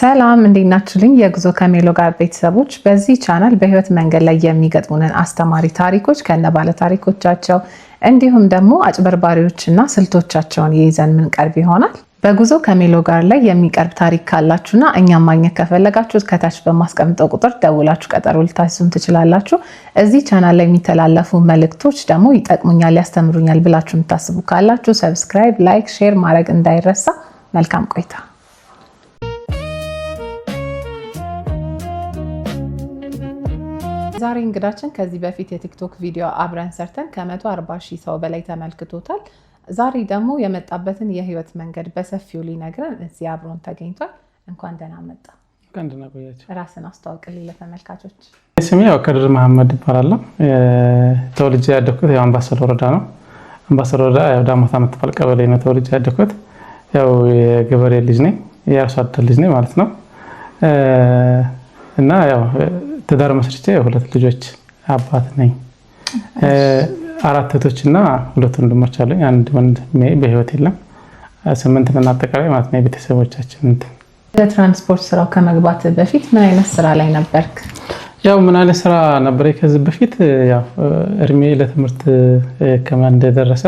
ሰላም እንዴት ናችሁልኝ? የጉዞ ከሜሎ ጋር ቤተሰቦች፣ በዚህ ቻናል በህይወት መንገድ ላይ የሚገጥሙንን አስተማሪ ታሪኮች ከነባለ ታሪኮቻቸው እንዲሁም ደግሞ አጭበርባሪዎችና ስልቶቻቸውን ይዘን ምንቀርብ ይሆናል። በጉዞ ከሜሎ ጋር ላይ የሚቀርብ ታሪክ ካላችሁና እኛም ማግኘት ከፈለጋችሁ ከታች በማስቀምጠው ቁጥር ደውላችሁ ቀጠሮ ልታስይዙን ትችላላችሁ። እዚህ ቻናል ላይ የሚተላለፉ መልእክቶች ደግሞ ይጠቅሙኛል፣ ያስተምሩኛል ብላችሁ የምታስቡ ካላችሁ ሰብስክራይብ፣ ላይክ፣ ሼር ማድረግ እንዳይረሳ። መልካም ቆይታ። ዛሬ እንግዳችን ከዚህ በፊት የቲክቶክ ቪዲዮ አብረን ሰርተን ከ140 ሺህ ሰው በላይ ተመልክቶታል። ዛሬ ደግሞ የመጣበትን የህይወት መንገድ በሰፊው ሊነግረን እዚህ አብሮን ተገኝቷል። እንኳን ደህና መጣ። እንኳን ደህና ቆያችሁ። ራስን አስተዋውቅልኝ ለተመልካቾች። ስሜ ከድር መሐመድ ይባላል። ተወልጄ ያደኩት አምባሰል ወረዳ ነው። አምባሰል ወረዳ ዳሞታ የምትባል ቀበሌ ነው ተወልጄ ያደኩት። የገበሬ ልጅ ነኝ፣ የአርሶ አደር ልጅ ነኝ ማለት ነው። እና ትዳር መስርቼ 2 ልጆች አባት ነኝ። 4 እህቶችና 2 ወንድሞች አሉኝ። አንድ ወንድሜ በህይወት የለም። 8 ነን አጠቃላይ ማለት ነው ቤተሰቦቻችን። ለትራንስፖርት ስራው ከመግባት በፊት ምን አይነት ስራ ላይ ነበርክ? ምን አይነት ስራ ነበር ከዚህ በፊት? እድሜ ለትምህርት እንደደረሰ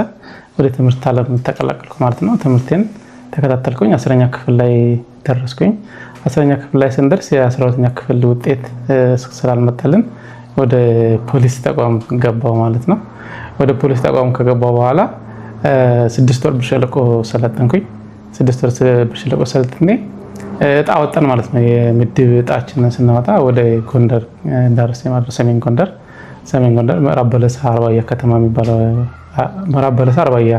ወደ ትምህርት ዓለም ተቀላቀልኩ ማለት ነው። ትምህርቴን ተከታተልኩኝ። 10ኛ ክፍል ላይ ደረስኩኝ። 10ኛ ክፍል ላይ ስንደርስ የ12ኛ ክፍል ውጤት ስላልመጣልን ወደ ፖሊስ ተቋም ገባው ማለት ነው። ወደ ፖሊስ ተቋም ከገባው በኋላ 6 ወር ብርሸለቆ ሰለጠንኩኝ። 6 ወር ብርሸለቆ ሰለጥኔ እጣ ወጣን ማለት ነው። የምድብ እጣችንን ስናወጣ ወደ ጎንደር ዳርሴ ማለት ሰሜን ጎንደር ምዕራብ በለሳ አርባያ ከተማ የሚባለው ምዕራብ በለሳ አርባያ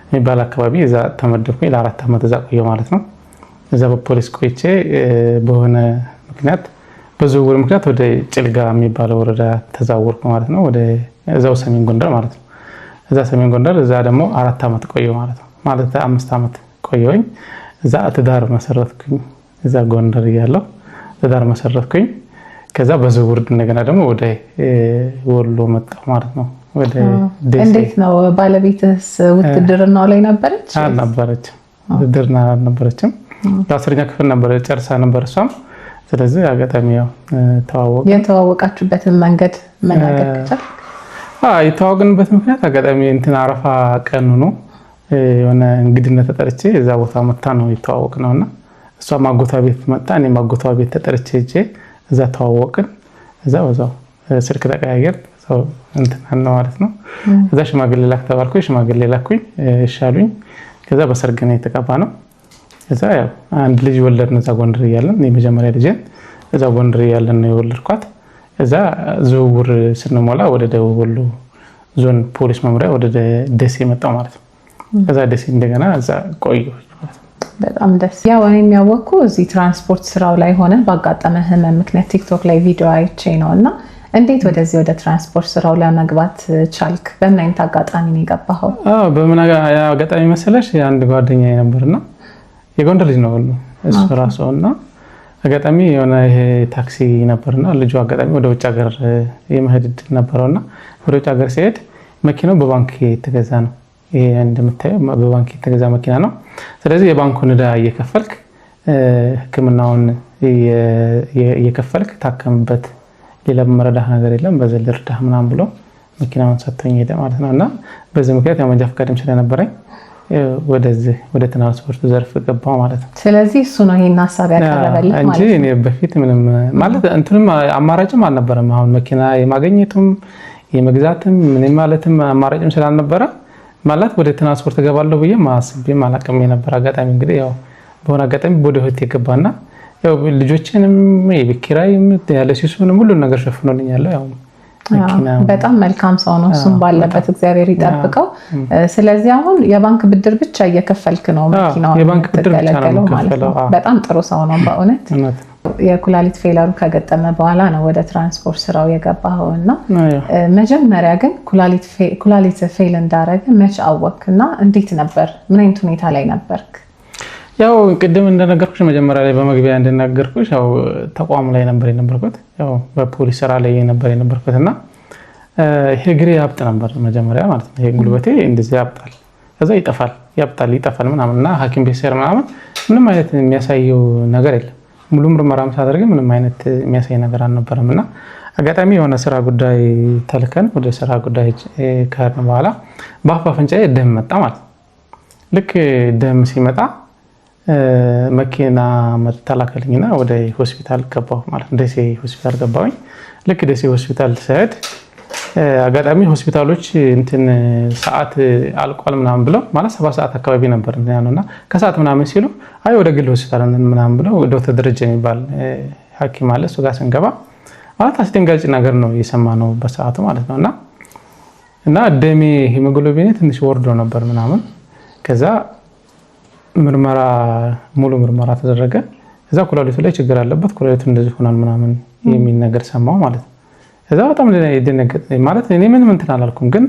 የሚባል አካባቢ እዛ ተመደብኩኝ። ለ4 ዓመት እዛ ቆየሁ ማለት ነው። እዛ በፖሊስ ቆይቼ በሆነ ምክንያት በዝውውር ምክንያት ወደ ጭልጋ የሚባለው ወረዳ ተዛወርኩ ማለት ነው። ወደ እዛው ሰሜን ጎንደር ማለት ነው። እዛ ሰሜን ጎንደር እዛ ደግሞ 4 ዓመት ቆየሁ ማለት ነው። ማለት 5 ዓመት ቆየሁኝ። እዛ ትዳር መሰረትኩኝ። እዛ ጎንደር እያለሁ ትዳር መሰረትኩኝ። ከዛ በዝውውር እንደገና ደግሞ ወደ ወሎ መጣሁ ማለት ነው። ወደ ደሴ። እንዴት ነው ባለቤትስ ውትድርናው ላይ ነበረች? አልነበረችም። ውትድርና አልነበረችም። 10ኛ ክፍል ነበር ጨርሳ ነበር እሷም። ስለዚህ አጋጣሚ ተዋወቅን። የተዋወቃችሁበትን መንገድ መናገር ከቻልክ? የተዋወቅንበት ምክንያት አጋጣሚ አረፋ ቀን ነው የሆነ እንግድነት ተጠርቼ እዛ ቦታ መጣ ነው የተዋወቅነውና እሷ ማጎቷ ቤት መጣ፣ እኔ ማጎቷ ቤት ተጠርቼ እዛ ተዋወቅን። እዛው ስልክ ተቀያየር ነው ማለት ነው። እዛ ሽማግሌ ላክ ተባልኩኝ። ሽማግሌ ላኩኝ፣ እሻሉኝ። ከዛ በሰርግ ነው የተቀባ ነው። እዛ አንድ ልጅ ወለድን። እዛ ጎንደር እያለን የመጀመሪያ ልጅን እዛ ጎንደር እያለን ነው የወለድኳት። እዛ ዝውውር ስንሞላ ወደ ደቡብ ወሎ ዞን ፖሊስ መምሪያ ወደ ደሴ መጣሁ ማለት ነው። እዛ ደሴ እንደገና እዛ ቆየሁ። በጣም ደስ እኔ የሚያወቅኩ እዚህ ትራንስፖርት ስራው ላይ ሆነ ባጋጠመ ህመም ምክንያት ቲክቶክ ላይ ቪዲዮ አይቼ ነውና እንዴት ወደዚህ ወደ ትራንስፖርት ስራው ለመግባት ቻልክ? በምን አይነት አጋጣሚ ነው የገባኸው? በምን አጋጣሚ መሰለሽ? አንድ ጓደኛዬ ነበርና የጎንደር ልጅ ነው እሱ ራሱና አጋጣሚ የሆነ ይሄ ታክሲ ነበርና ልጁ አጋጣሚ ወደ ውጭ ሀገር የመሄድ እድል ነበረውና ወደ ውጭ ሀገር ሲሄድ መኪናው በባንክ የተገዛ ነው። ይሄ እንደምታየው በባንክ የተገዛ መኪና ነው። ስለዚህ የባንኩን ዕዳ እየከፈልክ ሕክምናውን እየከፈልክ ታከምበት፣ ሌላ መረዳህ ነገር የለም፣ በዘል እርዳህ ምናምን ብሎ መኪናውን ሰጥቶኝ ሄደ ማለት ነውና በዚህ ምክንያት መንጃ ፈቃድም ስለነበረኝ ወደ ትራንስፖርት ዘርፍ ገባው ማለት ነው። ስለዚህ እሱ ነው ይሄን ሐሳብ ያቀረበልህ ማለት እንጂ እኔ በፊት ምንም ማለት አማራጭም አልነበረም። አሁን መኪና የማግኘቱም የመግዛትም ምንም ማለትም አማራጭም ስላልነበረ ማለት ወደ ትራንስፖርት ገባለሁ ብዬ ማስቤም አላቅም የነበር። አጋጣሚ እንግዲህ በሆነ አጋጣሚ ወደ ህይወት የገባና ልጆችንም የቤት ኪራይም ያለ ሲሱንም ሁሉ ነገር ሸፍኖልኛል። በጣም መልካም ሰው ነው። እሱም ባለበት እግዚአብሔር ይጠብቀው። ስለዚህ አሁን የባንክ ብድር ብቻ እየከፈልክ ነው መኪናውን የምትገለገለው ማለት ነው። በጣም ጥሩ ሰው ነው በእውነት። የኩላሊት ፌለሩ ከገጠመ በኋላ ነው ወደ ትራንስፖርት ስራው የገባኸው እና መጀመሪያ ግን ኩላሊት ፌል እንዳረገ መች አወቅና እንዴት ነበር? ምን አይነት ሁኔታ ላይ ነበርክ? ቅድም እንደነገርኩሽ መጀመሪያ ላይ በመግቢያ እንደነገርኩሽ ተቋም ላይ ነበር የነበርኩት። በፖሊስ ስራ ላይ ነበር የነበርኩትና ይሄ እግሬ ያብጥ ነበር መጀመሪያ ማለት ነው። ይሄ ጉልበቴ እንደዚህ ያብጣል፣ ከዛ ይጠፋል ምናምንና ሐኪም ቤት ሲሄድ ምናምን ምንም አይነት የሚያሳየው ነገር የለም። ሙሉ ምርመራም ሳደርግ ምንም አይነት የሚያሳይ ነገር አልነበረም። እና አጋጣሚ የሆነ ስራ ጉዳይ ተልከን ወደ ስራ ጉዳይ ከሄድን በኋላ በአፍ አፍንጫዬ ደም መጣ ማለት ነው። ልክ ደም ሲመጣ መኪና ተላከልኝና ወደ ሆስፒታል ገባሁ ማለት ነው። ደሴ ሆስፒታል ገባሁኝ። ልክ ደሴ ሆስፒታል ስሄድ አጋጣሚ ሆስፒታሎች እንትን ሰዓት አልቋል ምናምን ብለው ማለት 7 ሰዓት አካባቢ ነበር እና ከሰዓት ምናምን ሲሉ አይ ወደ ግል ሆስፒታል ምናምን ብለው ዶክተር ደረጀ የሚባል ሐኪም አለ እሱ ጋር ስንገባ ማለት አስደንጋጭ ነገር ነው የሰማነው በሰዓቱ ማለት ነው። እና ደሜ ሂሞግሎቢኔ ትንሽ ወርዶ ነበር ምናምን። ከዛ ሙሉ ምርመራ ተደረገ። ከዛ ኩላሊቱ ላይ ችግር አለበት ኩላሊቱ እንደዚህ ሆናል ምናምን የሚል ነገር ሰማው ማለት ነው። ከዛ በጣም ደነገጠ ማለት እኔ ምንም እንትን አላልኩም፣ ግን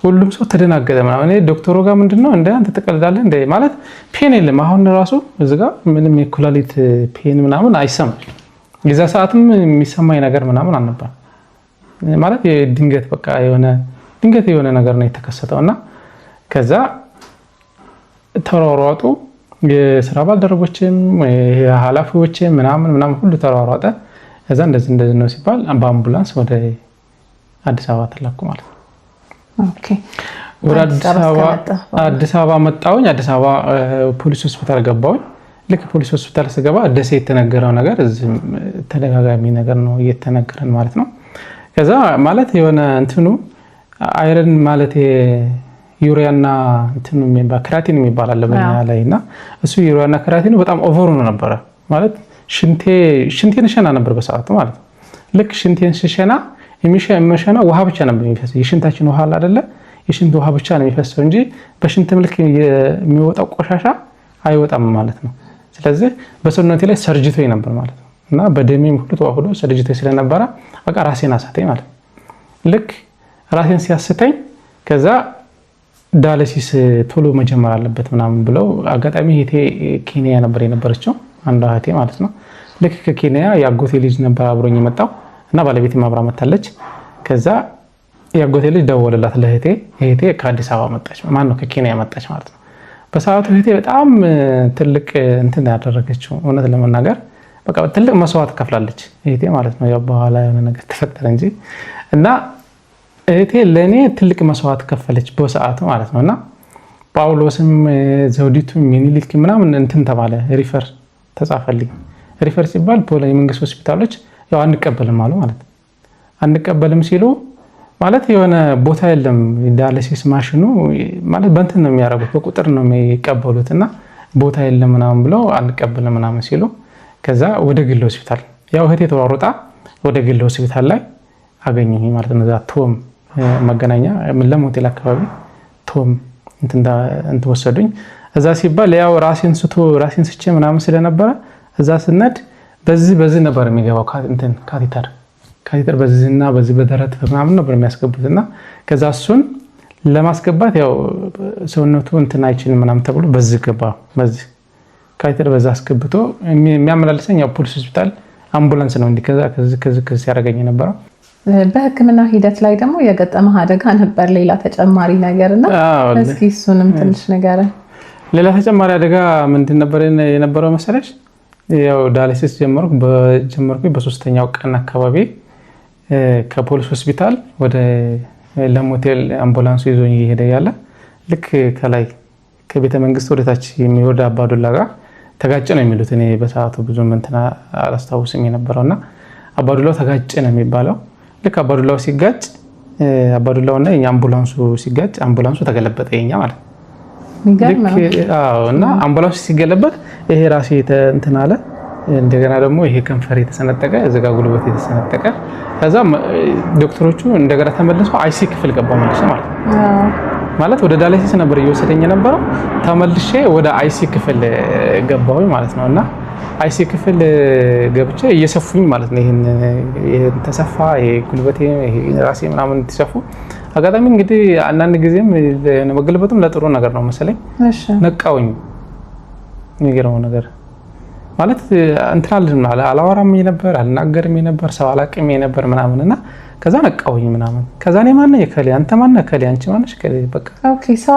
ሁሉም ሰው ተደናገጠ ምናምን። እኔ ዶክተሩ ጋር ምንድነው እንደ አንተ ትቀልዳለህ እንደ ማለት ፔን የለም አሁን ራሱ እዚህ ጋር ምንም የኩላሊት ፔን ምናምን አይሰማም። የዛ ሰዓትም የሚሰማኝ ነገር ምናምን አልነበር ማለት የድንገት በቃ የሆነ ነገር ነው የተከሰተው። እና ከዛ ተሯሯጡ የስራ ባልደረቦችም ኃላፊዎችም ምናምን ሁሉ ተሯሯጠ። ከዛ እንደዚህ ነው ሲባል በአምቡላንስ ወደ አዲስ አበባ ተላኩ ማለት ነው። ኦኬ ወደ አዲስ አበባ መጣሁኝ። አዲስ አበባ ፖሊስ ሆስፒታል ገባሁኝ። ልክ ፖሊስ ሆስፒታል ስገባ ደሴ የተነገረው ነገር እዚህ ተደጋጋሚ ነገር ነው እየተነገረን ማለት ነው። ከዛ ማለት የሆነ እንትኑ አይረን ማለት ዩሪያና እንትኑ የሚባል ክራቲን የሚባል አለ በእኛ ላይ እና እሱ ዩሪያና ክራቲኑ በጣም ኦቨር ነው ነበረ ማለት ሽንቴን ሸና ነበር በሰዓቱ ማለት ነው። ልክ ሽንቴን ሲሸና የሚሸና ውሃ ብቻ ነበር የሚፈሰው። የሽንታችን ውሃ አይደለ የሽንት ውሃ ብቻ ነው የሚፈሰው እንጂ በሽንት መልክ የሚወጣው ቆሻሻ አይወጣም ማለት ነው። ስለዚህ በሰውነቴ ላይ ሰርጅቶኝ ነበር ማለት ነው። እና በደሜም ሁሉ ተዋህዶ ሰርጅቶኝ ስለነበረ በቃ ራሴን አሳተኝ ማለት ነው። ልክ ራሴን ሲያስተኝ ከዛ ዳያሊሲስ ቶሎ መጀመር አለበት ምናምን ብለው አጋጣሚ እህቴ ኬንያ ነበር የነበረችው አንዷ እህቴ ማለት ነው። ልክ ከኬንያ የአጎቴ ልጅ ነበር አብሮኝ የመጣው እና ባለቤቴም አብራ መጣለች። ከዛ የአጎቴ ልጅ ደወለላት ለእህቴ። እህቴ ከአዲስ አበባ መጣች ማነው ከኬንያ መጣች ማለት ነው። በሰዓቱ እህቴ በጣም ትልቅ እንትን ያደረገችው እውነት ለመናገር በቃ ትልቅ መስዋዕት ከፍላለች እህቴ ማለት ነው። ያው በኋላ የሆነ ነገር ተፈጠረ እንጂ እና እህቴ ለኔ ትልቅ መስዋዕት ከፈለች በሰዓቱ ማለት ነውና ጳውሎስም ዘውዲቱ ሚኒሊክ ምናምን እንትን ተባለ ሪፈር ተጻፈልኝ። ሪፈር ሲባል የመንግስት ሆስፒታሎች ያው አንቀበልም አሉ ማለት ነው። አንቀበልም ሲሉ ማለት የሆነ ቦታ የለም ዳያሊሲስ ማሽኑ ማለት በእንትን ነው የሚያረጉት በቁጥር ነው የሚቀበሉትና ቦታ የለም ምናምን ብለው አንቀበልም ምናምን ሲሉ ከዛ ወደ ግል ሆስፒታል ያው እህቴ ተሯሩጣ ወደ ግል ሆስፒታል ላይ አገኘኝ ማለት ነው። እዛ ቶም መገናኛ ለም ሆቴል አካባቢ ቶም እንትን ወሰዱኝ። እዛ ሲባል ያው ራሴን ስቼ ምናምን ስለነበረ እዛ ስነድ በዚህ ነበር የሚገባው ካቴተር በዚህና በዚህ በደረት ምናምን ነበር የሚያስገቡትና ከዛ እሱን ለማስገባት ያው ሰውነቱ እንትን አይችልም ምናምን ተብሎ በዚህ ገባ። በዚህ ካቴተር በዛ አስገብቶ የሚያመላልሰኝ ያው ፖሊስ ሆስፒታል አምቡላንስ ነው እንዴ ከዚህ ያደረገኝ ነበር። በህክምና ሂደት ላይ ደግሞ የገጠመ አደጋ ነበር ሌላ ተጨማሪ ነገርና እስኪ እሱንም ትንሽ ንገረን። ሌላ ተጨማሪ አደጋ ምንድን ነበር የነበረው መሰለሽ? ያው ዳያሊሲስ ጀመርኩኝ በሶስተኛው ቀን አካባቢ ከፖሊስ ሆስፒታል ወደ ለም ሆቴል አምቡላንሱ ይዞኝ እየሄደ ያለ ልክ ከላይ ከቤተ መንግስት ወደታች የሚወርድ አባዱላ ጋር ተጋጨ ነው የሚሉት። እኔ በሰዓቱ ብዙም እንትና አላስታውስም የነበረውና አባዱላው ተጋጨ ነው የሚባለው። ልክ አባዱላው ሲጋጭ አባዱላውና የኛ አምቡላንሱ ሲጋጭ አምቡላንሱ ተገለበጠ የኛ ማለት ነው። እና አምቡላንሱ ሲገለበጥ ይሄ ራሴ እንትን አለ። እንደገና ደግሞ ይሄ ከንፈር የተሰነጠቀ እዚህ ጋር ጉልበት የተሰነጠቀ። ከዛ ዶክተሮቹ እንደገና ተመልሰው አይሲ ክፍል ገባ ማለት ወደ ዳያሊሲስ ነበር እየወሰደኝ የነበረው። ተመልሼ ወደ አይሲ ክፍል ገባሁኝ ማለት ነው። እና አይሲ ክፍል ገብቼ እየሰፉኝ ማለት ነው። ይሄን ተሰፋ ይሄ ጉልበቴ ይሄ ራሴ ምናምን ተሰፉ። አጋጣሚ እንግዲህ አንዳንድ ጊዜም መገልበጡም ለጥሩ ነገር ነው መሰለኝ። ነቃውኝ። የሚገርመው ነገር ማለት እንትን አላወራም ነበር አልናገርም ነበር ሰው አላቅም ነበር ምናምንና ከዛ ነቃውኝ ምናምን ከዛ እኔ ማነኝ እከሌ አንተ ማነህ እከሌ አንቺ ማነሽ እከሌ በቃ ኦኬ ሰው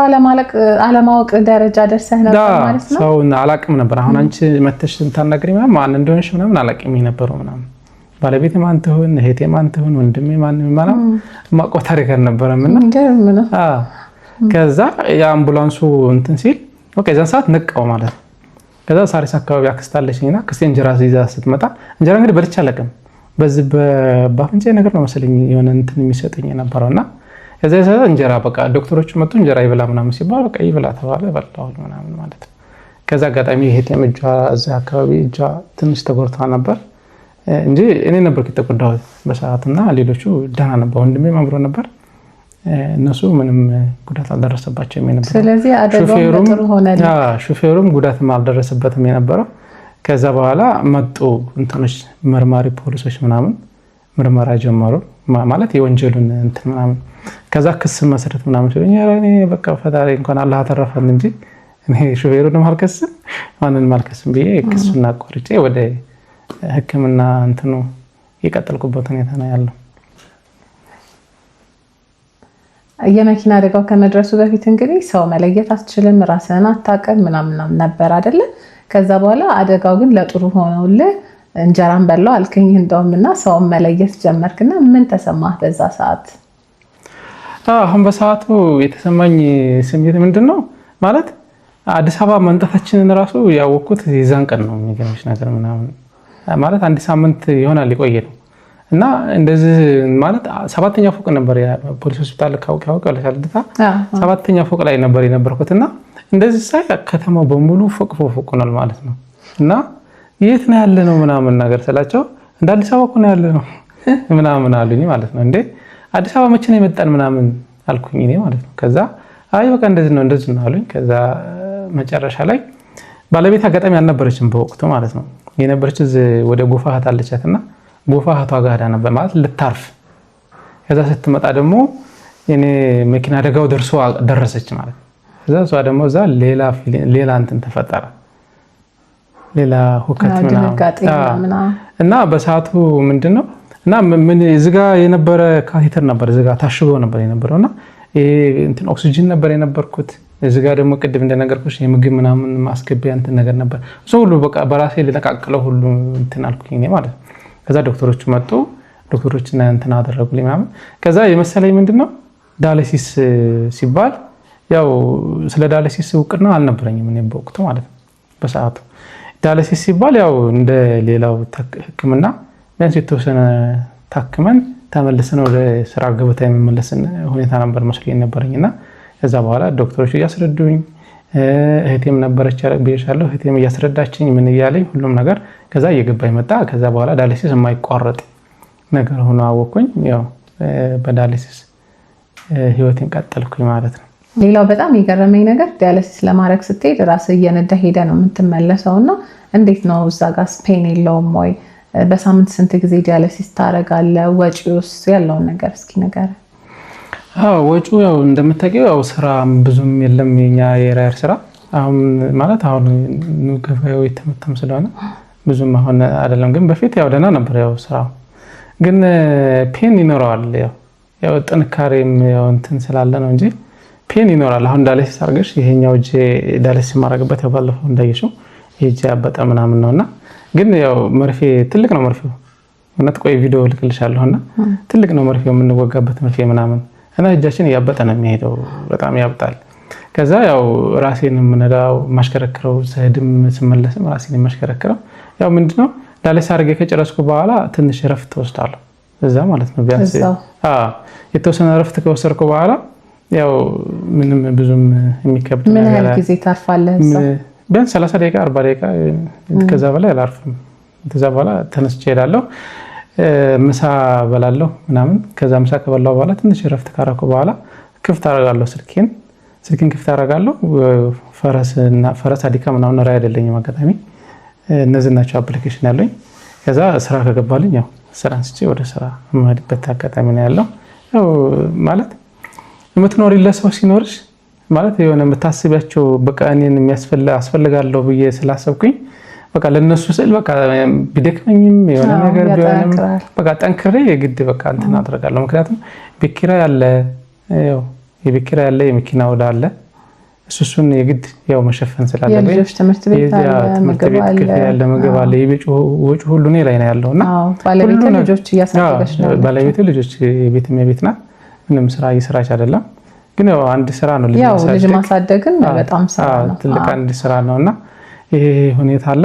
አለማወቅ ደረጃ ደርሰህ ነበር ማለት ነው። ሰው አላቅም ነበር። አሁን አንቺ መተሽ እንታናገሪ ምናምን ማን እንደሆነሽ ምናምን አላቅም ነበር ምናምን ባለቤቴ ማን ትሁን እህቴ ማን ትሁን ወንድሜ ማን ምናምን ማቆ ታሪክ አልነበረምና ከዛ የአምቡላንሱ እንትን ሲል ኦኬ እዛን ሰዓት ነቃው ማለት ነው። ከዛ ሳሪስ አካባቢ አክስታለሽኝና ክስቴ እንጀራ ይዛ ስትመጣ እንጀራ እንግዲህ በልቼ አላውቅም። በዚህ በአፍንጫ ነገር ነው መሰለኝ የሆነ እንትን የሚሰጠኝ ነበርና ከዛ ይዘህ እንጀራ በቃ ዶክተሮቹ መጡ እንጀራ ይብላ ምናምን ሲባል በቃ ይብላ ተባለ በላው ምናምን ማለት ነው። ከዛ አጋጣሚ ይሄም እጇ እዛ አካባቢ እጇ ትንሽ ተጎድታ ነበር እንጂ እኔ ነበር የተጎዳሁት በሰዓቱና ሌሎቹ ደህና ነበር። ወንድሜ አብሮ ነበር እነሱ ምንም ጉዳት አልደረሰባቸውም የነበረው። ስለዚህ አደጋው ጥሩ ሆነ። ሹፌሩም ጉዳትም አልደረሰበትም የነበረው። ከዛ በኋላ መጡ እንትኖች መርማሪ ፖሊሶች ምናምን ምርመራ ጀመሩ ማለት የወንጀሉን እንትን ምናምን ከዛ ክስ መሰረት ምናምን ሲሉኝ እኔ በቃ ፈጣሪ እንኳን አላህ ተረፈን እንጂ እኔ ሹፌሩንም አልከስም ማንንም አልከስም ብዬ ክሱን አቋርጬ ወደ ሕክምና እንትኑ የቀጠልኩበት ሁኔታ ነው ያለው። የመኪና አደጋው ከመድረሱ በፊት እንግዲህ ሰው መለየት አትችልም፣ ራስህን አታውቅም ምናምን ነበር አይደለ? ከዛ በኋላ አደጋው ግን ለጥሩ ሆነውልህ እንጀራን በላው አልከኝ እንደውምና ሰውን መለየት ጀመርክና ምን ተሰማህ በዛ ሰዓት? አሁን በሰዓቱ የተሰማኝ ስሜት ምንድነው ማለት አዲስ አበባ መምጣታችንን ራሱ ያወቅኩት የዛን ቀን ነው። የሚገርምሽ ነገር ምናምን ማለት አንድ ሳምንት ይሆናል የቆየ ነው እና እንደዚህ ማለት 7ኛ ፎቅ ነበር ፖሊስ ሆስፒታል ካውቀው ለሻልድታ 7ኛ ፎቅ ላይ ነበር የነበርኩትና እንደዚህ ሳይ ከተማው በሙሉ ፎቅ ሆኗል ማለት ነው። እና የት ነው ያለ ነው ምናምን ነገር ስላቸው እንደ አዲስ አበባ ነው ያለ ነው ምናምን አሉኝ ማለት ነው። እንዴ አዲስ አበባ መቼ ነው የመጣን ምናምን አልኩኝ እኔ ማለት ነው። ከዛ አይ በቃ እንደዚህ ነው አሉኝ። ከዛ መጨረሻ ላይ ባለቤት አጋጣሚ አልነበረችም በወቅቱ ማለት ነው። የነበረች ወደ ጎፋ እህት አለቻትና ጎፋ እህቷ ጋር ሄዳ ነበር ማለት ልታርፍ። ከዛ ስትመጣ ደግሞ እኔ መኪና አደጋው ደረሰች ማለት ነው። ከዛ እሷ ደግሞ እዛ ሌላ እንትን ተፈጠረ ሌላ ሁከት ምናምን እና በሰዓቱ ምንድነው እና ምን እዚህ ጋር የነበረ ካቴተር ነበር እዚህ ጋር ታሽጎ ነበር የነበረውና ይሄ እንትን ኦክሲጅን ነበር የነበርኩት። እዚህ ጋር ደግሞ ቅድም እንደነገርኩሽ የምግብ ምናምን ማስገቢያ እንትን ነገር ነበር። እሱ ሁሉ በቃ በራሴ ልነቃቅለው ሁሉ እንትን አልኩኝ እኔ ማለት ነው። ከዛ ዶክተሮቹ መጡ። ዶክተሮችና እንትን አደረጉልኝ ምናምን። ከዛ የመሰለኝ ምንድነው ዳያሊሲስ ሲባል ያው ስለ ዳያሊሲስ እውቅና አልነበረኝም እኔ በወቅቱ ማለት ነው። በሰዓቱ ዳያሊሲስ ሲባል ያው እንደ ሌላው ሕክምና ቢያንስ የተወሰነ ታክመን ተመልሰን ወደ ስራ ገበታ የመመለስን ሁኔታ ነበር መስሎኝ ነበረኝና ከዛ በኋላ ዶክተሮቹ እያስረዱኝ እህቴም ነበረች ብዬሻለሁ። እህቴም እያስረዳችኝ ምን እያለኝ ሁሉም ነገር ከዛ እየገባኝ መጣ። ከዛ በኋላ ዳያሊሲስ የማይቋረጥ ነገር ሆኖ አወቅኩኝ። ያው በዳያሊሲስ ህይወቴን ቀጠልኩኝ ማለት ነው። ሌላው በጣም የገረመኝ ነገር ዳያሊሲስ ለማድረግ ስትሄድ ራስህ እየነዳ ሄደ ነው የምትመለሰውና እንዴት ነው እዛ ጋር ፔን የለውም ወይ? በሳምንት ስንት ጊዜ ዳያሊሲስ ታደርጋለህ? ወጪውስ ያለውን ነገር እስኪ ንገረኝ። ወጪው ያው እንደምታውቂው ያው ስራ ብዙም የለም የኛ የራየር ስራ አሁን ማለት አሁን ገበያው የተመተም ስለሆነ ብዙም አሁን አይደለም። ግን በፊት ያው ደህና ነበር ያው ስራው። ግን ፔን ይኖረዋል ያው ጥንካሬም ያው እንትን ስላለ ነው እንጂ ፔን ይኖራል። አሁን ዳያሊሲስ አድርገሽ ይሄኛው እጄ ዳያሊሲስ ማድረግበት ያው ባለፈው እንዳየሽው እጄ ያበጠ ምናምን ነውና ግን ያው መርፌ ትልቅ ነው መርፌው። እውነት ቆይ ቪዲዮ ልክልሻለሁና ትልቅ ነው መርፌው የምንወጋበት መርፌ ምናምን እና እጃችን ያበጠ ነው የሚሄደው በጣም ያብጣል። ከዛ ያው ራሴን የምነዳው ማሽከረክረው ስሄድም ስመለስም ራሴን የማሽከረክረው ያው ምንድነው ዳያሊሲስ አድርጌ ከጨረስኩ በኋላ ትንሽ ረፍት ወስዳለሁ እዛ ማለት ነው። ቢያንስ የተወሰነ ረፍት ከወሰድኩ በኋላ ያው ምንም ብዙም የሚከብድ ምን ያህል ጊዜ ታርፋለህ እዛ? ቢያንስ 30 ደቂቃ 40 ደቂቃ ከዛ በላይ አላርፍም። ከዛ በኋላ ተነስቼ እሄዳለሁ ምሳ በላለሁ ምናምን። ከዛ ምሳ ከበላሁ በኋላ ትንሽ ረፍት ካረኩ በኋላ ክፍት አደርጋለሁ ስልኬን ክፍት አደርጋለሁ። ፈረስ አዲካ ምናምን ራይ አይደለኝም አጋጣሚ እነዚህ ናቸው አፕሊኬሽን ያለኝ። ከዛ ስራ ከገባልኝ ያው ስራ አንስቼ ወደ ስራ የምሄድበት አጋጣሚ ነው ያለው። ያው ማለት የምትኖሪለት ሰው ሲኖርሽ ማለት የሆነ የምታስቢያቸው በቃ እኔን አስፈልጋለሁ ብዬ ስላሰብኩኝ በቃ ለነሱ ስል በቃ ቢደክመኝም የሆነ ነገር ቢሆንም በቃ ጠንክሬ የግድ በቃ እንትን አደርጋለሁ። ምክንያቱም ቤት ኪራይ አለ፣ ያው የቤት ኪራይ አለ፣ የመኪና ወዳ አለ። እሱን የግድ ያው መሸፈን ስላለብኝ የልጆች ትምህርት ቤት አለ፣ ምግብ አለ፣ የቤት ወጪ ሁሉ እኔ ላይ ነው ያለውና ባለቤቴ ልጆች እያሳደገች ነው። ባለቤቴ ልጆች የቤት ናት። ምንም ስራ እየሰራች አይደለም፣ ግን ያው አንድ ስራ ነው ልጅ ማሳደግን በጣም ስራ ነው፣ ትልቅ አንድ ስራ ነውና ይሄ ሁኔታ አለ።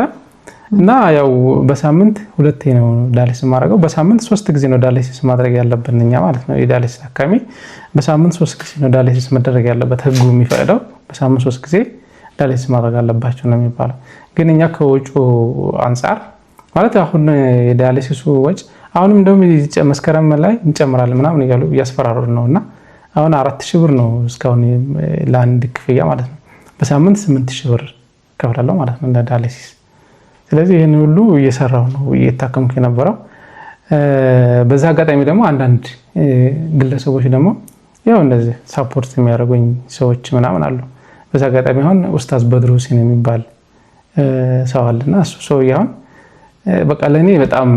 እና ያው በሳምንት 2 ነው ዳያሊሲስ ማድረገው። በሳምንት 3 ጊዜ ነው ዳያሊሲስ ማድረግ ያለብን እኛ ማለት ነው። የዳያሊሲስ ታካሚ በሳምንት 3 ጊዜ ነው ዳያሊሲስ መደረግ ያለበት፣ ህጉ የሚፈቅደው በሳምንት 3 ጊዜ ዳያሊሲስ ማድረግ አለባቸው ነው የሚባለው። ግን እኛ ከወጪው አንፃር ማለት አሁን የዳያሊሲሱ ወጪ አሁንም እንደውም መስከረም ላይ እንጨምራለን ምናምን እያሉ እያስፈራሩን ነውና አሁን 4000 ብር ነው እስካሁን ለአንድ ክፍያ ማለት ነው። በሳምንት 8000 ብር ከፍላለሁ ማለት ነው ለዳያሊሲስ። ስለዚህ ይሄን ሁሉ እየሰራው ነው እየታከምኩ የነበረው። በዛ አጋጣሚ ደግሞ አንዳንድ ግለሰቦች ደግሞ ያው እንደዚህ ሳፖርት የሚያደርጉኝ ሰዎች ምናምን አሉ። በዛ አጋጣሚ አሁን ኡስታዝ በድሩ ሁሴን የሚባል ሰው አለና እሱ ሰው ያሁን በቃ ለኔ በጣም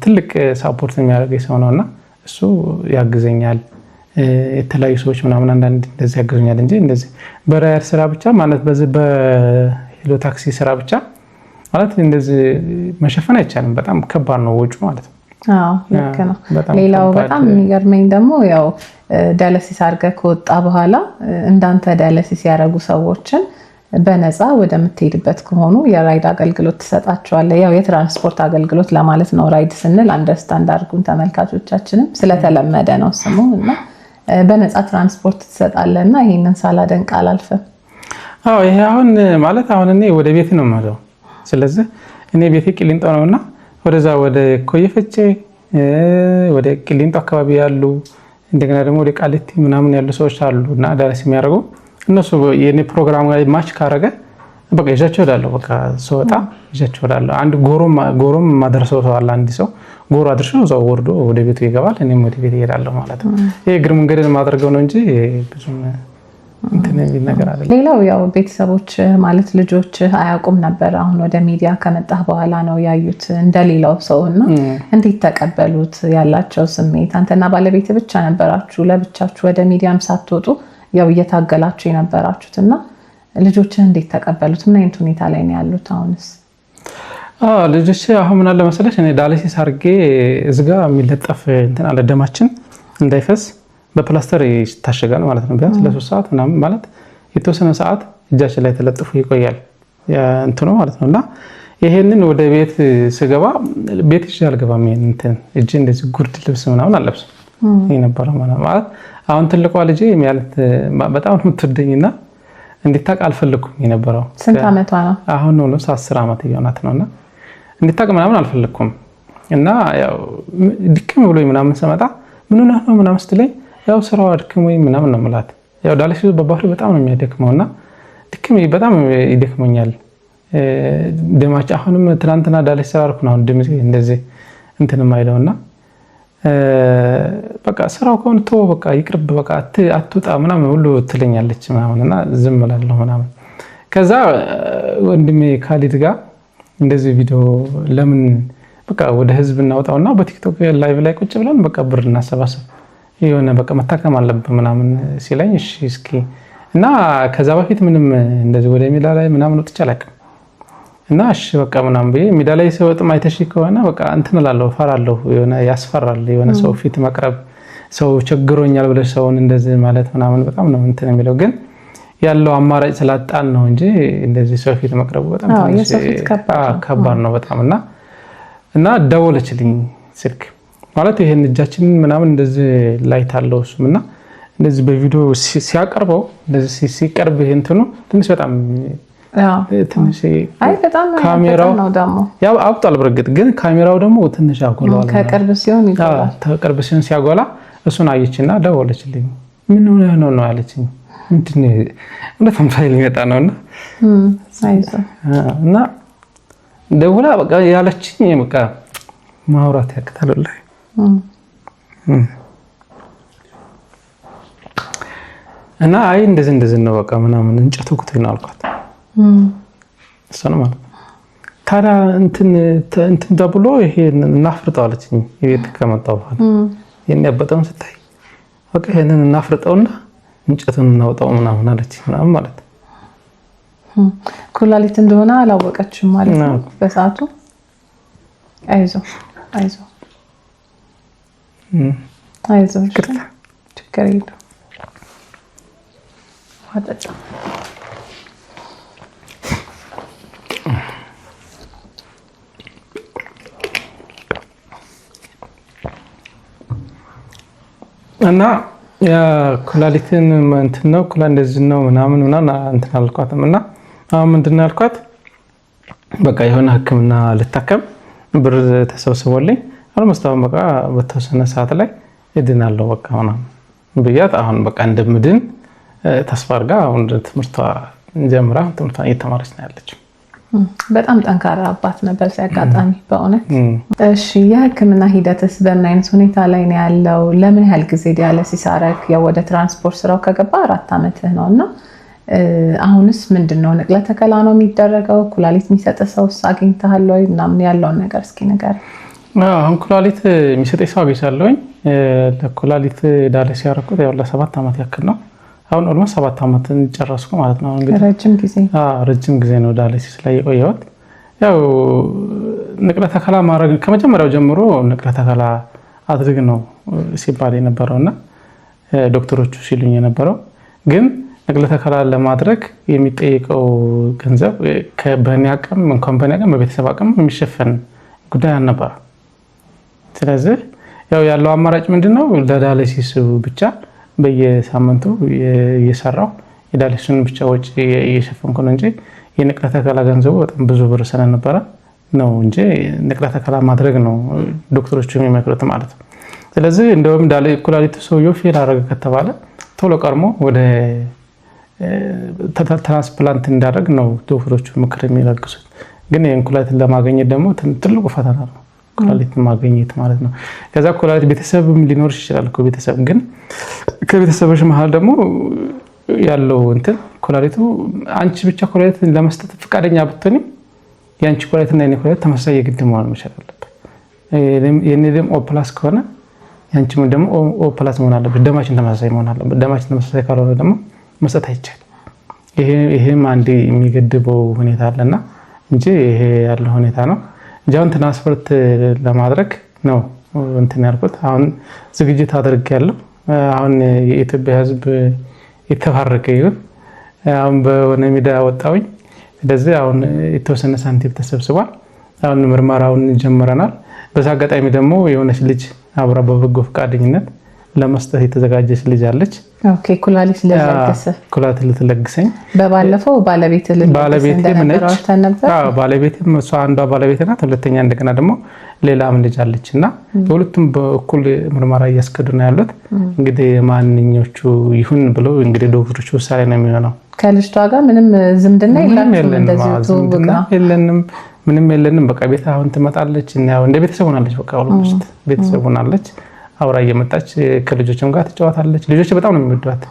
ትልቅ ሳፖርት የሚያደርገኝ ሰው ነውና እሱ ያግዘኛል። የተለያዩ ሰዎች ምናምን አንዳንድ እንደዚህ ያግዙኛል እንጂ እንደዚህ በራይድ ስራ ብቻ ማለት በዚህ በሄሎ ታክሲ ስራ ብቻ ማለት እንደዚህ መሸፈን አይቻልም። በጣም ከባድ ነው ወጪው ማለት ነው። አዎ ልክ ነው። ሌላው በጣም የሚገርመኝ ደግሞ ያው ዳያሊሲስ አድርገህ ከወጣ በኋላ እንዳንተ ዳያሊሲስ ያደረጉ ሰዎችን በነፃ ወደምትሄድበት ከሆኑ የራይድ አገልግሎት ትሰጣቸዋለህ። ያው የትራንስፖርት አገልግሎት ለማለት ነው። ራይድ ስንል አንደርስታንድ አድርጉን ተመልካቾቻችንም ስለተለመደ ነው ስሙ እና በነፃ ትራንስፖርት ትሰጣለህ እና ይሄንን ሳላደንቅ አላልፍም። አዎ ይሄ አሁን ማለት አሁን እኔ ወደ ቤት ነው የምሄደው። ስለዚህ እኔ ቤቴ ቂሊንጦ ነውና ወደዛ ወደ ኮየፈቼ ወደ ቂሊንጦ አካባቢ ያሉ እንደገና ደግሞ ወደ ቃሊቲ ምናምን ያሉ ሰዎች አሉና ዳያሊሲስ የሚያደርጉ እነሱ የኔ ፕሮግራም ጋር ማች ካረገ በቃ ይዣቸው እሄዳለሁ። በቃ ስወጣ ይዣቸው እሄዳለሁ። አንድ ጎሮም ማደረሰው ሰው አለ። አንድ ሰው ጎሮ አድርሾ እዛው ወርዶ ወደ ቤቱ ይገባል። እኔም ወደ ቤት እሄዳለሁ ማለት ነው። ይሄ እግር መንገድን ማድረገው ነው እንጂ ብዙም እንትን የሚል ነገር አይደለም። ሌላው ያው ቤተሰቦች ማለት ልጆች አያውቁም ነበር። አሁን ወደ ሚዲያ ከመጣህ በኋላ ነው ያዩት እንደሌላው ሰውና እንዴት ተቀበሉት? ያላቸው ስሜት አንተና ባለቤት ብቻ ነበራችሁ ለብቻችሁ ወደ ሚዲያም ሳትወጡ ያው እየታገላችሁ የነበራችሁትና ልጆችን እንዴት ተቀበሉት? ምን አይነት ሁኔታ ላይ ነው ያሉት አሁንስ? ልጆች አሁን ምን አለ መሰለሽ እኔ ዳያሊሲስ አድርጌ እዝጋ የሚለጠፍ እንትን አለ ደማችን እንዳይፈስ በፕላስተር ይታሸጋል ማለት ነው። ቢያንስ ለ3 ሰዓት ምናምን ማለት የተወሰነ ሰዓት እጃችን ላይ ተለጥፎ ይቆያል እንትኑ ማለት ነውና ይሄንን ወደ ቤት ስገባ ቤት ይዤ አልገባም። እንትን እጄ እንደዚህ ጉርድ ልብስ ምናምን አለብስም የነበረው ማለት አሁን ትልቋ ልጄ ማለት በጣም የምትወደኝና እንድታውቅ አልፈልኩም የነበረው። ስንት ዓመቷ ነው አሁን? ነው 10 ዓመት እየሆናት ነውና እንድታውቅ ምናምን አልፈልኩም እና ያው ድክም ብሎኝ ምናምን ስመጣ ምን ሆነህ ነው ምናምን ስትለኝ ያው ስራው አድክሞኝ ምናምን ነው የምላት። ያው ዳያሊሲስ በባህሪው በጣም ነው የሚያደክመውና በጣም ይደክመኛል ደማች። አሁንም ትናንትና ዳያሊሲስ አድርኩ ነው ድምጼ እንደዚህ እንትን የማይለውና በቃ ስራው ከሆነ ተው በቃ ይቅርብ በቃ አትውጣ ምናምን ሁሉ ትለኛለች ምናምንና ዝም እላለሁ ምናምን። ከዛ ወንድሜ ካሊድ ጋር እንደዚህ ቪዲዮ ለምን በቃ ወደ ህዝብ እናውጣውና በቲክቶክ ላይቭ ላይ ቁጭ ብለን በቃ ብር እናሰባስብ የሆነ በቃ መታከም አለብን ምናምን ሲለኝ እሺ እስኪ እና ከዛ በፊት ምንም እንደዚህ ወደ ሜዳ ላይ ምናምን ወጥቼ አላውቅም እና እሺ በቃ ምናምን በይ ሜዳ ላይ ሰውጥም አይተሽ ከሆነ በቃ እንትን እላለሁ እፈራለሁ። የሆነ ያስፈራል የሆነ ሰው ፊት መቅረብ ሰው ቸግሮኛል ብለሽ ሰውን እንደዚህ ማለት ምናምን በጣም ነው እንትን የሚለው ግን ያለው አማራጭ ስላጣን ነው እንጂ እንደዚህ ሰው ፊት መቅረቡ በጣም ከባድ ነው በጣም እና ደወለችልኝ ስልክ ማለት ይሄን እጃችንን ምናምን እንደዚህ ላይት አለው እሱምና እንደዚህ በቪዲዮ ሲያቀርበው እንደዚህ ሲቀርብ እንትኑ ትንሽ በጣም ትንሽ ካሜራው ነው ደግሞ ያው አብጧል በርግጥ ግን ካሜራው ደግሞ ትንሽ ያጎላል። ከቅርብ ሲሆን ይጎላል። ከቅርብ ሲሆን ሲያጎላ እሱን አየችና ደወለችልኝ። ምን ሆነ ነው ያለችኝ። ምንድነው እንደተም ፋይል ይመጣ ነውና እና ደውላ በቃ ያለችኝ በቃ ማውራት ያቅታል ላይ እና አይ እንደዚህ ነው በቃ ምናምን እንጨቱ ኩት ነው አልኳት። እሱ ነው ማለት ታዲያ እንትን ተብሎ ይሄ እናፍርጠው አለችኝ። የቤት ከመጣሁ በኋላ ይሄን ያበጠውን ስታይ በቃ ይሄንን እናፍርጠውና እንጨቱን እናውጣው ምናምን አለችኝ ምናምን ማለት ነው። ኩላሊት እንደሆነ አላወቀችም ማለት ነው በሰዓቱ። አይዞህ ችግር የለውም። እና ኩላሊትን እንትን ነው እንደዚህ ነው ምናምን እንትን አልኳትም። እና አሁን ምንድን ነው ያልኳት በቃ የሆነ ሕክምና ልታከም ብር ተሰብስቦልኝ አልመስታወም በቃ በተወሰነ ሰዓት ላይ እድናለሁ በቃ ምናምን ብያት አሁን በቃ እንደምድን ተስፋ አድርጋ አሁን ትምህርቷ ጀምራ ትምህርቷን እየተማረች ነው ያለችው። በጣም ጠንካራ አባት ነበር ሲያጋጣሚ በእውነት። እሺ የህክምና ሂደትስ በምን አይነት ሁኔታ ላይ ነው ያለው? ለምን ያህል ጊዜ ዲያሊሲስ አረግ? ወደ ትራንስፖርት ስራው ከገባ 4 ዓመትህ ነው እና አሁንስ ምንድነው ንቅለ ተከላ ነው የሚደረገው? ኩላሊት የሚሰጥ ሰውስ አግኝተሃል ወይ ምናምን ያለውን ነገር እስኪ ንገረኝ። አሁን ኩላሊት የሚሰጠኝ ሰው አግኝቻለሁኝ። ለኩላሊት ዲያሊሲስ ያደረኩት ያው ለ7 ዓመት ያክል ነው። አሁን ኦልሞስት 7 ዓመትን ጨረስኩ ማለት ነው። እንግዲህ ረጅም ጊዜ ነው ዲያሊሲስ ላይ የቆየሁት። ያው ንቅለ ተከላ ማድረግ ከመጀመሪያው ጀምሮ ንቅለ ተከላ አድርግ ነው ሲባል የነበረውና ዶክተሮቹ ሲሉኝ የነበረው ግን ንቅለ ተከላ ለማድረግ የሚጠይቀው ገንዘብ በእኔ አቅም እንኳን በቤተሰብ አቅም የሚሸፈን ጉዳይ አልነበረ። ስለዚህ ያው ያለው አማራጭ ምንድነው ለዲያሊሲስ ብቻ በየሳምንቱ እየሰራው የዲያሊሲስን ብቻ ወጪ እየሸፈንኩ ነው እንጂ የንቅለ ተከላ ገንዘቡ በጣም ብዙ ብር ስለነበረ ነው እንጂ ንቅለ ተከላ ማድረግ ነው ዶክተሮቹ የሚመክሩት ማለት ነው። ስለዚህ እንደውም ኩላሊት ሰውየው ፌል አደረገ ከተባለ ቶሎ ቀርሞ ወደ ትራንስፕላንት እንዳደረግ ነው ዶክተሮቹ ምክር የሚለግሱት። ግን ይህን ኩላሊትን ለማግኘት ደግሞ ትልቁ ፈተና ነው ኩላሊትን ማግኘት ማለት ነው። ከዛ ኩላሊት ቤተሰብም ሊኖርሽ ይችላል እኮ ቤተሰብ ግን ከቤተሰቦች መሀል ደግሞ ያለው እንትን ኩላሊቱ አንቺ ብቻ ኩላሊት ለመስጠት ፈቃደኛ ብትሆኚ ያንቺ ኩላሊትና የኔ ኩላሊት ተመሳሳይ የግድ መሆን መቻል አለበት። የኔ ደም ኦ ፕላስ ከሆነ ያንቺም ደግሞ ኦ ፕላስ መሆን አለበት። ደማችን ተመሳሳይ መሆን አለበት። ደማችን ተመሳሳይ ካልሆነ ደግሞ መስጠት አይቻልም። ይሄም አንድ የሚገድበው ሁኔታ አለና እንጂ ይሄ ያለው ሁኔታ ነው። ጃውን ትራንስፖርት ለማድረግ ነው እንትን ያልኩት። አሁን ዝግጅት አድርጌያለሁ። አሁን የኢትዮጵያ ሕዝብ የተባረከ ይሁን። አሁን በሆነ ሚዲያ ወጣሁኝ። ስለዚህ አሁን የተወሰነ ሳንቲም ተሰብስቧል። አሁን ምርመራውን ጀምረናል። በዛ አጋጣሚ ደግሞ የሆነች ልጅ አብራ በበጎ ፈቃደኝነት ለመስጠት የተዘጋጀች ልጅ አለች። ኦኬ ኩላሊት ለለገሰ ኩላሊት ልትለግሰኝ በባለፈው ባለቤቴ እሷ አንዷ ባለቤቴ ናት። ሁለተኛ እንደገና ደግሞ ሌላም ልጅ አለችና በሁለቱም በኩል ምርመራ እያስከዱ ነው ያሉት። እንግዲህ ማንኞቹ ይሁን ብለው እንግዲህ ዶክተሮቹ ውሳኔ ነው የሚሆነው። ከልጅቷ ጋር ምንም ዝምድና የለንም፣ ምንም የለንም። በቃ ቤት አሁን ትመጣለች እና እንደ ቤተሰብ ሆናለች። በቃ ኦልሞስት ቤተሰብ ሆናለች። አብራ እየመጣች ከልጆችም ጋር ትጫወታለች። ልጆች በጣም ነው የሚወዷት።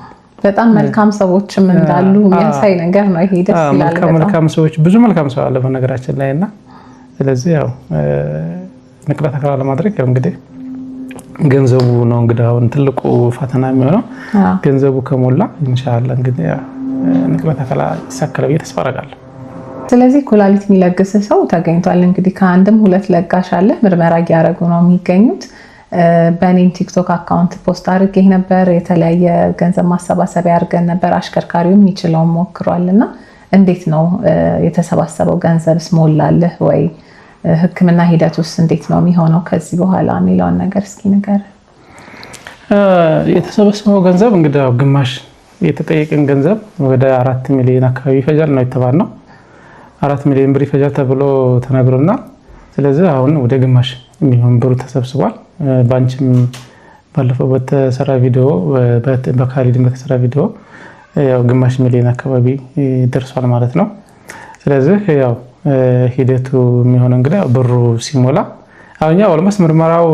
በጣም መልካም ሰዎችም እንዳሉ የሚያሳይ ነገር ነው ይሄ። ደስ ይላል። መልካም ሰዎች ብዙ መልካም ሰው አለ በነገራችን ላይ እና ስለዚህ ያው ንቅለ ተከላ ለማድረግ ያው እንግዲህ ገንዘቡ ነው እንግዲህ አሁን ትልቁ ፈተና የሚሆነው። ገንዘቡ ከሞላ ኢንሻአላህ እንግዲህ ንቅለ ተከላ ይሳካል ብዬ ተስፋ አደርጋለሁ። ስለዚህ ኩላሊት የሚለግስ ሰው ተገኝቷል። እንግዲህ ከአንድም 2 ለጋሽ አለ ምርመራ እያደረጉ ነው የሚገኙት። በኔም ቲክቶክ አካውንት ፖስት አድርጌ ነበር። የተለያየ ገንዘብ ማሰባሰቢያ አድርገን ነበር። አሽከርካሪው የሚችለውን ሞክሯልና እንዴት ነው የተሰባሰበው ገንዘብስ ሞላልህ ወይ? ሕክምና ሂደት ውስጥ እንዴት ነው የሚሆነው ከዚህ በኋላ የሚለውን ነገር እስኪ ንገር። የተሰበሰበው ገንዘብ እንግዲህ ግማሽ የተጠየቀን ገንዘብ ወደ 4 ሚሊዮን አካባቢ ይፈጃል ነው የተባልነው። 4 ሚሊዮን ብር ይፈጃል ተብሎ ተነግሮናል። ስለዚህ አሁን ወደ ግማሽ የሚሆን ብሩ ተሰብስቧል። ባንቺም ባለፈው በተሰራ ቪዲዮ በካሊድም በተሰራ ቪዲዮ ያው ግማሽ ሚሊዮን አካባቢ ደርሷል ማለት ነው። ስለዚህ ያው ሂደቱ የሚሆነው እንግዲህ ብሩ ሲሞላ አሁን ያው ኦልሞስት ምርመራው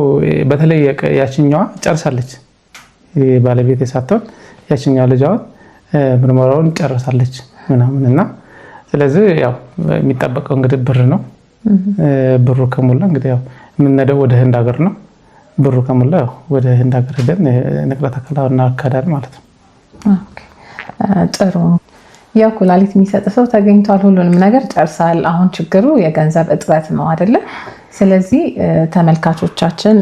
በተለይ ያችኛዋ ጨርሳለች። ባለቤት ሳትሆን ያችኛዋ ልጅ አሁን ምርመራውን ጨርሳለች ምናምን እና ስለዚህ ያው የሚጠበቀው እንግዲህ ብር ነው። ብሩ ከሞላ እንግዲህ ያው የምንነደው ወደ ህንድ ሀገር ነው። ብሩ ከሞላ ያው ወደ ህንድ ሀገር ሄደን ንቅለ ተከላ እናካሂዳለን ማለት ነው። ኦኬ ጥሩ። ያው ኩላሊት የሚሰጥ ሰው ተገኝቷል፣ ሁሉንም ነገር ጨርሳል። አሁን ችግሩ የገንዘብ እጥረት ነው አይደለ? ስለዚህ ተመልካቾቻችን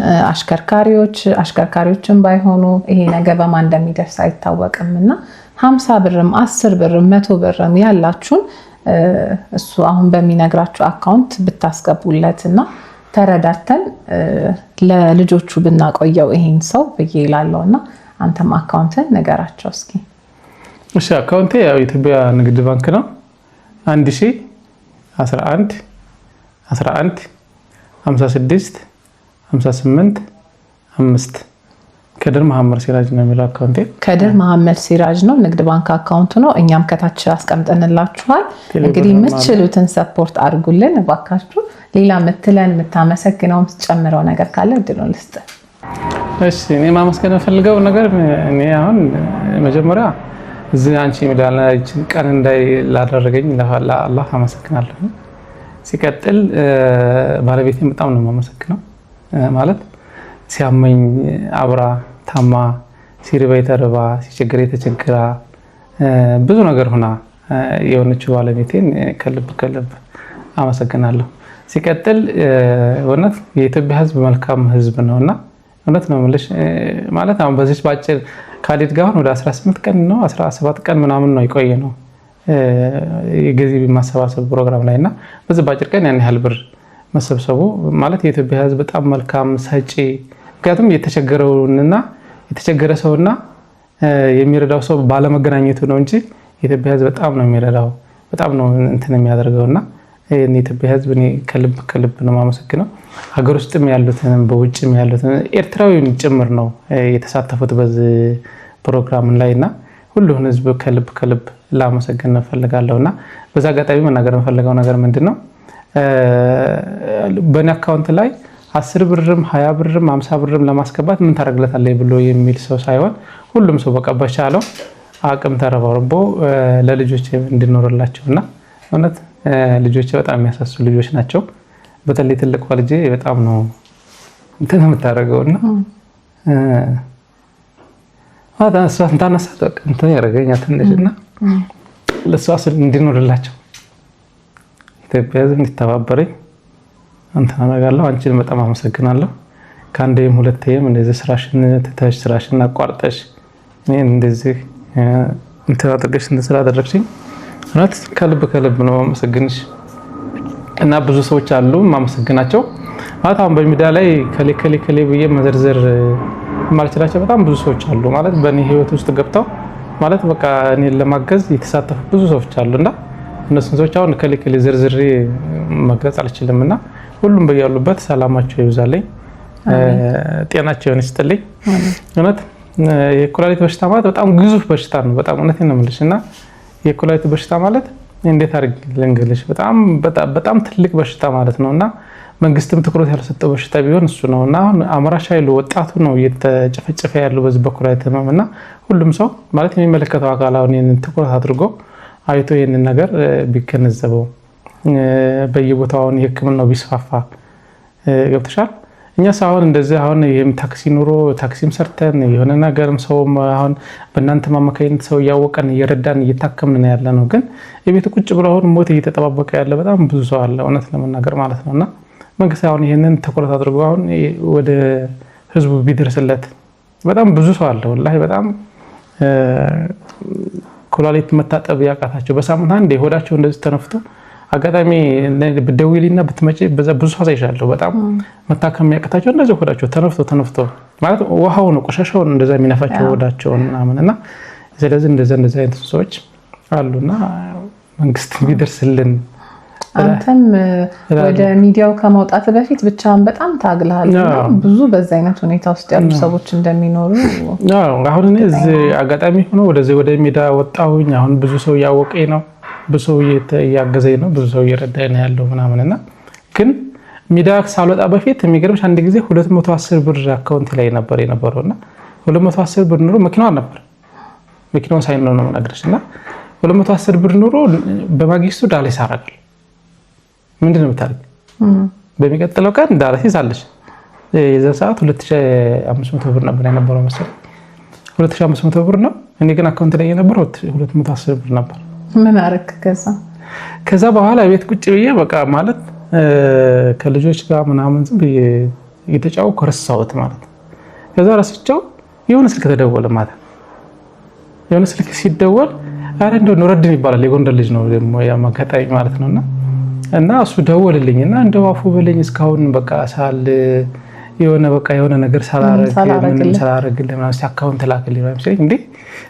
አሽከርካሪዎችን ባይሆኑ ይሄ ነገር በማን እንደሚደርስ አይታወቅም እና 50 ብርም 10 ብርም 100 ብርም ያላችሁን እሱ አሁን በሚነግራችሁ አካውንት ብታስገቡለት እና ተረዳተን ለልጆቹ ብናቆየው ይሄን ሰው ብዬ እላለሁ እና አንተም አካውንትን ንገራቸው እስኪ። እሺ አካውንቴ ያው የኢትዮጵያ ንግድ ባንክ ነው። 1011 11 56 58 5 ከድር መሐመድ ሲራጅ ነው የሚለው አካውንቴ። ከድር መሐመድ ሲራጅ ነው ንግድ ባንክ አካውንቱ ነው። እኛም ከታች አስቀምጠንላችኋል። እንግዲህ የምትችሉትን ሰፖርት አድርጉልን እባካችሁ። ሌላ የምታመሰግነው ጨምረው ነገር ካለ እድሉን ልስጥ። እሺ እኔ ማመስገን ፈልገው ነገር እኔ አሁን መጀመሪያ እዚህ አንቺ ሚዳላችን ቀን እንዳይ ላደረገኝ ለአላህ አመሰግናለሁ። ሲቀጥል ባለቤቴን በጣም ነው የማመሰግነው። ማለት ሲያመኝ አብራ ታማ፣ ሲርበይ ተርባ፣ ሲቸግረኝ ተቸግራ ብዙ ነገር ሆና የሆነችው ባለቤቴን ከልብ አመሰግናለሁ። ሲቀጥል እውነት የኢትዮጵያ ሕዝብ መልካም ሕዝብ ነውና እውነት ነው የምልሽ። ማለት አሁን በዚህ ባጭር ካሊድ ጋር ወደ 18 ቀን ነው 17 ቀን ምናምን ነው የቆየ ነው የገቢ ማሰባሰብ ፕሮግራም ላይና በዚህ ባጭር ቀን ያን ያህል ብር መሰብሰቡ ማለት የኢትዮጵያ ሕዝብ በጣም መልካም ሰጪ። ምክንያቱም የተቸገረ ሰውና የሚረዳው ሰው ባለመገናኘቱ ነው እንጂ የኢትዮጵያ ሕዝብ በጣም ነው የሚረዳው፣ በጣም ነው እንትን የሚያደርገውና የኢትዮጵያ ሕዝብ እኔ ከልብ ነው የማመሰግነው። ሀገር ውስጥም ያሉትን በውጭም ያሉትን ኤርትራዊን ጭምር ነው የተሳተፉት በዚህ ፕሮግራም ላይና ሁሉን ሕዝብ ከልብ ላመሰግን እፈልጋለሁና በዛ አጋጣሚ መናገር የምፈልገው ነገር ምንድነው በእኔ አካውንት ላይ 10 ብርም 20 ብርም 50 ብርም ለማስገባት ምን ታደርግለታለህ ብሎ የሚል ሰው ሳይሆን ሁሉም ሰው በቃ በቻለው አቅም ተረባርቦ ለልጆች እንድኖርላቸውና እውነት ልጆች በጣም የሚያሳሱ ልጆች ናቸው። በተለይ ትልቋ ልጄ በጣም ነው እንትን የምታደርገውና እሷን ታነሳት በቃ እንትን ያደርገኛል ትንሽና ለእሷ እንዲኖርላቸው ኢትዮጵያ ሕዝብ እንዲተባበረኝ እንትን አደርጋለሁ። አንቺን በጣም አመሰግናለሁ። ከአንዴም ሁለቴም እንደዚህ ስራሽን ትተሽ ስራሽን አቋርጠሽ እኔን እንደዚህ እንትን አድርገሽ እንትን ስላደረግሽኝ እውነት ከልብ ነው ማመሰግንሽ። እና ብዙ ሰዎች አሉ ማመሰግናቸው ማለት አሁን በሚዲያ ላይ ከሌ ብዬ መዘርዘር ማልችላቸው በጣም ብዙ ሰዎች አሉ ማለት በእኔ ህይወት ውስጥ ገብተው ማለት በቃ እኔን ለማገዝ የተሳተፉ ብዙ ሰዎች አሉና እነሱን ሰዎች አሁን ከሌ ዝርዝሬ መግለጽ አልችልምና ሁሉም በያሉበት ሰላማቸው ይብዛልኝ፣ ጤናቸውን ይስጥልኝ። እውነት የኩላሊት በሽታ ማለት በጣም ግዙፍ በሽታ ነው። በጣም እውነቴን ነው የምልሽና የኩላሊት በሽታ ማለት እንዴት አድርግ ልንገልሽ በጣም ትልቅ በሽታ ማለት ነውና መንግስትም ትኩረት ያልሰጠው በሽታ ቢሆን እሱ ነውና አምራች ኃይሉ ወጣቱ ነው እየተጨፈጨፈ ያለው በዚህ በኩላሊት ህመምና ሁሉም ሰው ማለት የሚመለከተው አካል አሁን ይሄንን ትኩረት አድርጎ አይቶ ይሄንን ነገር ቢገነዘበው በየቦታው የህክምናው ቢስፋፋ ገብተሻል። እኛ ሳይሆን እንደዚህ አሁን ይሄም ታክሲም ሰርተን የሆነ ነገርም ሰው አሁን በእናንተ ማመካኝነት ሰው እያወቀን እየረዳን እየታከምን ያለ ነው። ግን የቤት ቁጭ ብሎ አሁን ሞት እየተጠባበቀ ያለ በጣም ብዙ ሰው አለ እውነት ለመናገር ማለት ነውና መንግስት አሁን ይሄንን ትኩረት አድርጎ አሁን ወደ ህዝቡ ቢደርስለት በጣም ብዙ ሰው አለ ወላሂ በጣም ኩላሊት መታጠብ ያቃታቸው በሳምንት አንዴ ሆዳቸው እንደዚህ ተነፍቶ አጋጣሚ በደውሊና በትመጪ በዛ ብዙ ሰው አይሻለሁ በጣም መታከም ያቃታቸው እንደዚህ ሆዳቸው ተነፍቶ ማለት ውሃው ነው ቆሻሻው እንደዛ የሚነፋቸው ሆዳቸው ምናምንና ስለዚህ እንደዛ አይነት ሰዎች አሉና መንግስት ቢደርስልን። አንተም ወደ ሚዲያው ከመውጣት በፊት ብቻን በጣም ታግለሃል። ብዙ በዛ አይነት ሁኔታ ውስጥ ያሉ ሰዎች እንደሚኖሩ አሁን እኔ እዚህ አጋጣሚ ሆኖ ወደ ሚዲያ ወጣሁኝ። አሁን ብዙ ሰው ያወቀኝ ነው፣ ብዙ ሰው እያገዘኝ ነው፣ ብዙ ሰው እየረዳኝ ነው ያለው ምናምንና ግን ሚዲያ ሳልወጣ በፊት የሚገርምሽ አንድ ጊዜ 210 ብር አካውንት ላይ ነበር የነበረውና 210 ብር ኑሮ መኪናው ነበር መኪናው ሳይኖር ነው ነገርሽና 210 ብር ኑሮ በማግስቱ ዳሌ ሳራል ምንድነው የምታደርግ በሚቀጥለው ቀን ዳያሊሲስ አለሽ። የዛን ሰዓት 2500 ብር ነበር የነበረው መሰለኝ 2500 ብር ነው። እኔ ግን አካውንት ላይ የነበረው 210 ብር ነበር። ምን አረክ? ከዛ በኋላ ቤት ቁጭ ብዬ በቃ ማለት ከልጆች ጋር ምናምን ዝም ብዬ እየተጫወትኩ ረሳሁት ማለት። ከዛ ረስቸው የሆነ ስልክ ተደወለ ማለት። የሆነ ስልክ ሲደወል አረ እንደው ኑረዲን ይባላል የጎንደር ልጅ ነው ደግሞ ያማከጣይ ማለት ነውና እና እሱ ደወልልኝና እንደው አፉ በለኝ እስካሁን በቃ የሆነ ነገር ሳላረግልህ ምናምን አካውንት ላክልኝ ማለት ነው እንዴ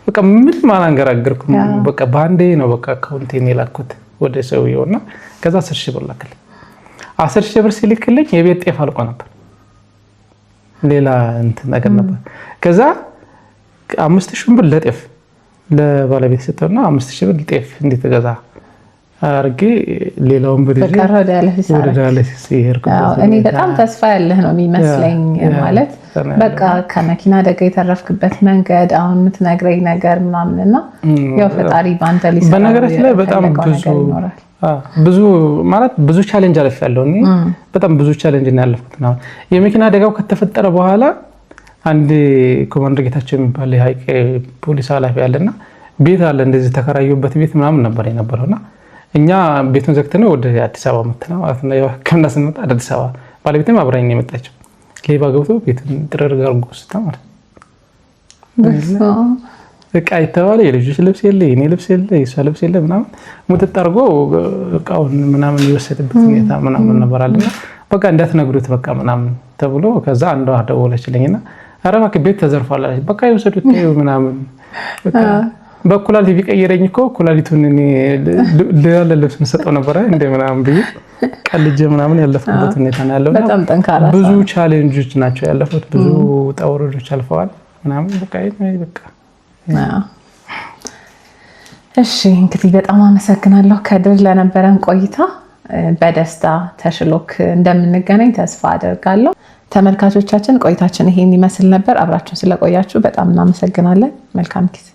በቃ ምንም አላንገራገርኩም። በቃ ባንዴ ነው በቃ አካውንቴን የላኩት ወደ ሰውየውና ከዛ 10 ሺህ ብር ላክልኝ። 10 ሺህ ብር ሲልክልኝ የቤት ጤፍ አልቆ ነበር፣ ሌላ እንትን ነገር ነበር። ከዛ 5000 ብር ለጤፍ ለባለቤት ሰጠውና 5000 ብር ጤፍ እንዴት ገዛ አርጌ ሌላውን ብር ወደ ዳያሊሲስ ይሄድኩት። እኔ በጣም ተስፋ ያለህ ነው የሚመስለኝ ማለት በቃ ከመኪና አደጋ የተረፍክበት መንገድ አሁን የምትነግረኝ ነገር ምናምንና ያው ፈጣሪ ባንተ ሊሰራ በነገራችን ላይ በጣም ብዙ ማለት ብዙ ቻሌንጅ አልፌያለሁ። እኔ በጣም ብዙ ቻሌንጅ ነው ያለፍኩት ነው። የመኪና አደጋው ከተፈጠረ በኋላ አንድ ኮማንደር ጌታቸው የሚባል የሀይቅ ፖሊስ ኃላፊ ያለና ቤት አለ እንደዚህ ተከራዩበት ቤት ምናምን ነበር የነበረውና እኛ ቤቱን ዘግተን ወደ አዲስ አበባ መጥተና ማለት ነው። ከመና ስንመጣ አዲስ አበባ ባለቤቴም አብራኝ ነው የመጣችው። ሌባ ገብቶ ቤቱን ጥርር ጋርጎ ስታማር በቃ ይተባለ የልጆች ልብስ የለ የኔ ልብስ የለ የሷ ልብስ የለ ምናምን ሙጥጥ አድርጎ እቃውን ምናምን የወሰደበት ሁኔታ ምናምን ነበራልና በቃ እንዳትነግሩት በቃ ምናምን ተብሎ ከዛ አንዷ ደወለችልኝና ኧረ እባክህ ቤት ተዘርፏል አለች። በቃ ይወሰዱት ምናምን በቃ በኩላሊት ቢቀየረኝ እኮ ኩላሊቱን እኔ ለልብስ መስጠው ነበር እንደ ምናምን ብዬ ቀልጄ ምናምን ያለፈበት ሁኔታ ነው ያለው። በጣም ጠንካራ ብዙ ቻሌንጆች ናቸው ያለፉት፣ ብዙ ጣውረዶች አልፈዋል ምናምን በቃ እሺ እንግዲህ በጣም አመሰግናለሁ ከድር ለነበረን ቆይታ። በደስታ ተሽሎክ እንደምንገናኝ ተስፋ አደርጋለሁ። ተመልካቾቻችን ቆይታችን ይሄን ይመስል ነበር። አብራችሁን ስለቆያችሁ በጣም እናመሰግናለን። መልካም ጊዜ